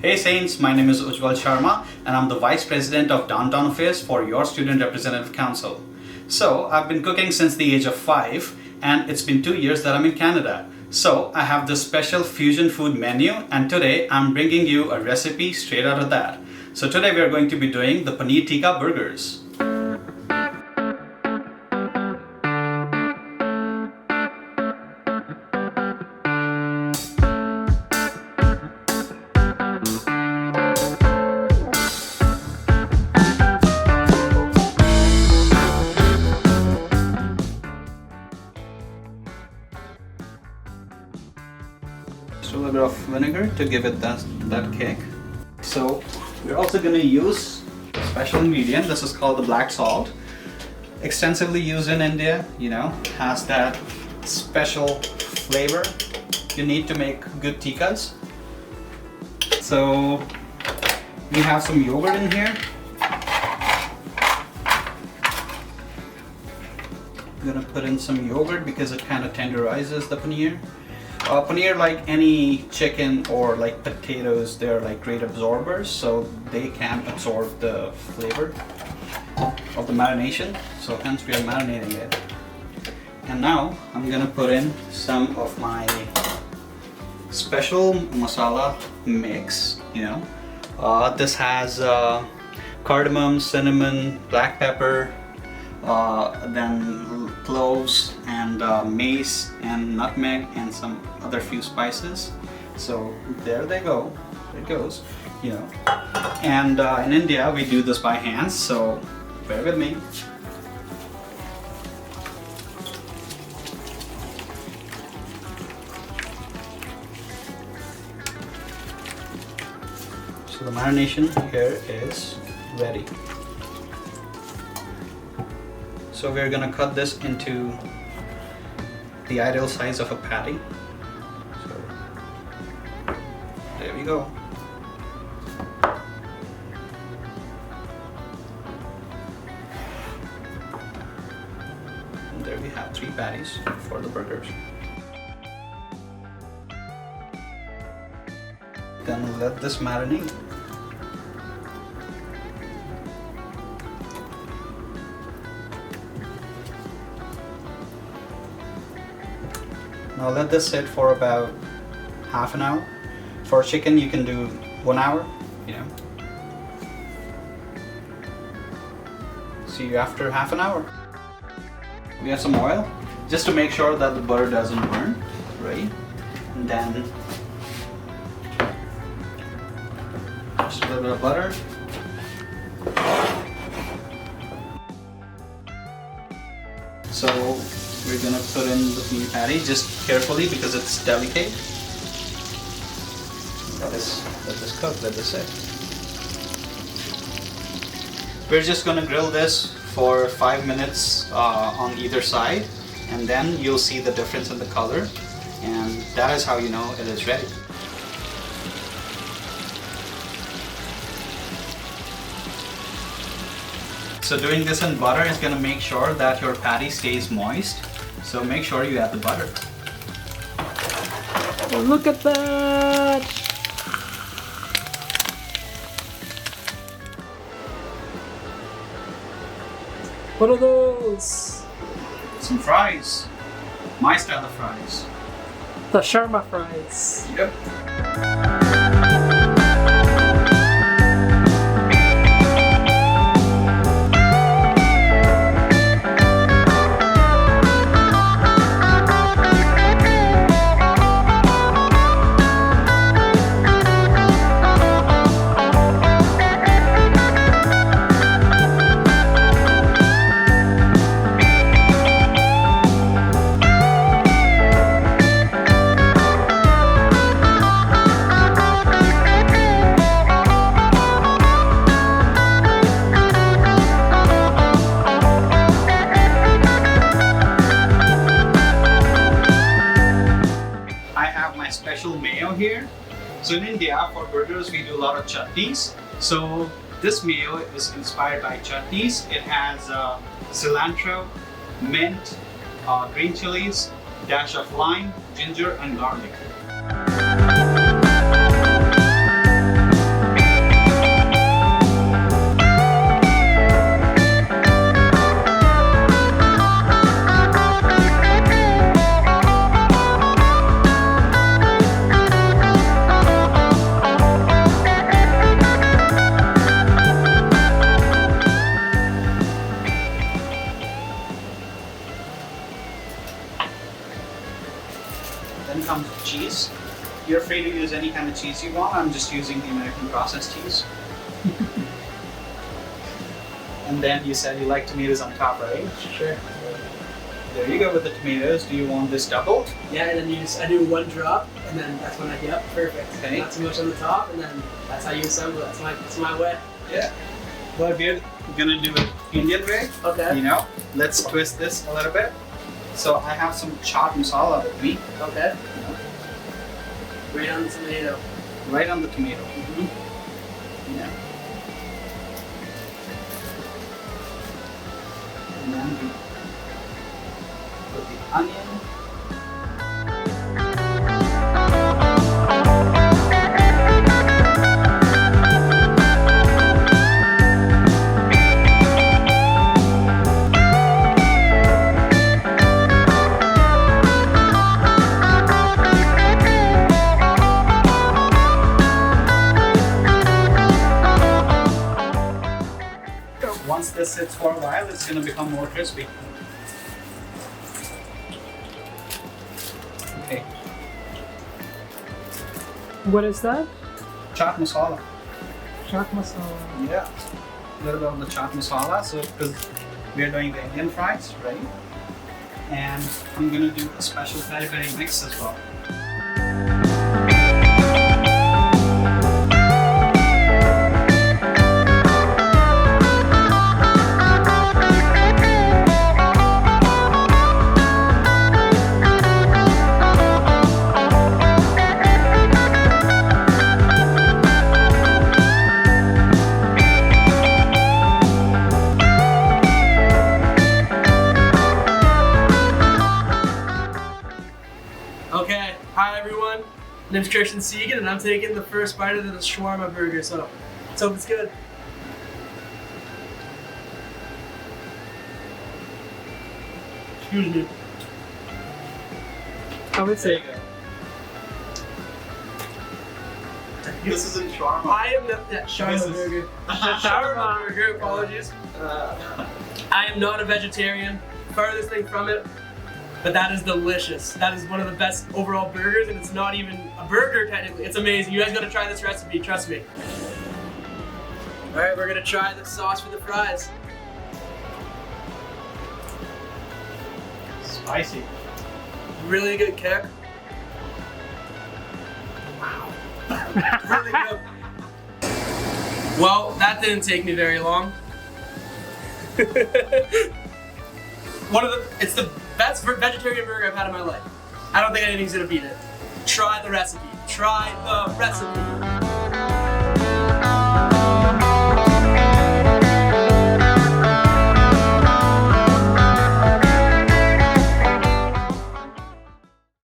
Hey Saints, my name is Ujjwal Sharma and I'm the Vice President of Downtown Affairs for your Student Representative Council. So I've been cooking since the age of 5 and it's been 2 years that I'm in Canada. So I have this special fusion food menu and today I'm bringing you a recipe straight out of that. So today we are going to be doing the Paneer Tikka Burgers. Just a little bit of vinegar to give it that kick. So we're also going to use a special ingredient. This is called the black salt. Extensively used in India, has that special flavor you need to make good tikkas. So we have some yogurt in here. I'm gonna put in some yogurt because it kind of tenderizes the paneer. Paneer, like any chicken or like potatoes, they're like great absorbers, so they can absorb the flavor of the marination. So hence we are marinating it. And now I'm gonna put in some of my special masala mix. This has cardamom, cinnamon, black pepper, then cloves and mace and nutmeg and some other few spices. So there they go. It goes, And in India we do this by hand, so bear with me. So the marination here is ready. So we're gonna cut this into the ideal size of a patty. So there we go. And there we have 3 patties for the burgers. Then let this marinate. Now let this sit for about half an hour. For chicken you can do 1 hour, See you after half an hour. We have some oil, just to make sure that the butter doesn't burn, right? And then just a little bit of butter. So we're gonna put in the paneer patty just carefully because it's delicate. Let this cook, let this sit. We're just gonna grill this for 5 minutes on either side, and then you'll see the difference in the color, and that is how you know it is ready. So doing this in butter is gonna make sure that your patty stays moist. So make sure you add the butter. Oh, look at that! What are those? Some fries. My style of fries. The Sharma fries. Yep. Special mayo here. So in India for burgers we do a lot of chutneys. So this mayo is inspired by chutneys. It has cilantro, mint, green chilies, dash of lime, ginger and garlic. cheese you want. I'm just using the American processed cheese. And then you said you like tomatoes on top, right? Sure. There you go with the tomatoes. Do you want this doubled? Yeah, and then I do one drop, and then that's when yep, perfect. Okay. Not too much on the top, and then that's how you assemble it. That's my way. Yeah. But we're gonna do it Indian way. Okay. You know, let's twist this a little bit. So I have some chaat masala with me. Okay. Right on the tomato. Right on the tomato. Yeah. And then we put the onion. Once this sits for a while, it's going to become more crispy. Okay. What is that? Chaat masala. Chaat masala. Yeah. A little bit of the chaat masala. So, because we're doing the Indian fries, right? And I'm going to do a special peri peri mix as well. Okay, hi everyone. My name's Christian Segan, and I'm taking the first bite of the shawarma burger, so let's hope it's good. Excuse me. I would There you go. This isn't shawarma. I am not shawarma burger. Shawarma burger, apologies. I am not a vegetarian. Farthest thing from it. But that is delicious. That is one of the best overall burgers, and it's not even a burger technically. It's amazing. You guys gotta try this recipe, trust me. Alright, we're gonna try the sauce for the fries. Spicy. Really good kick. Wow. Really good. Well, that didn't take me very long. It's the best vegetarian burger I've had in my life. I don't think anything's gonna beat it. Try the recipe. Try the recipe.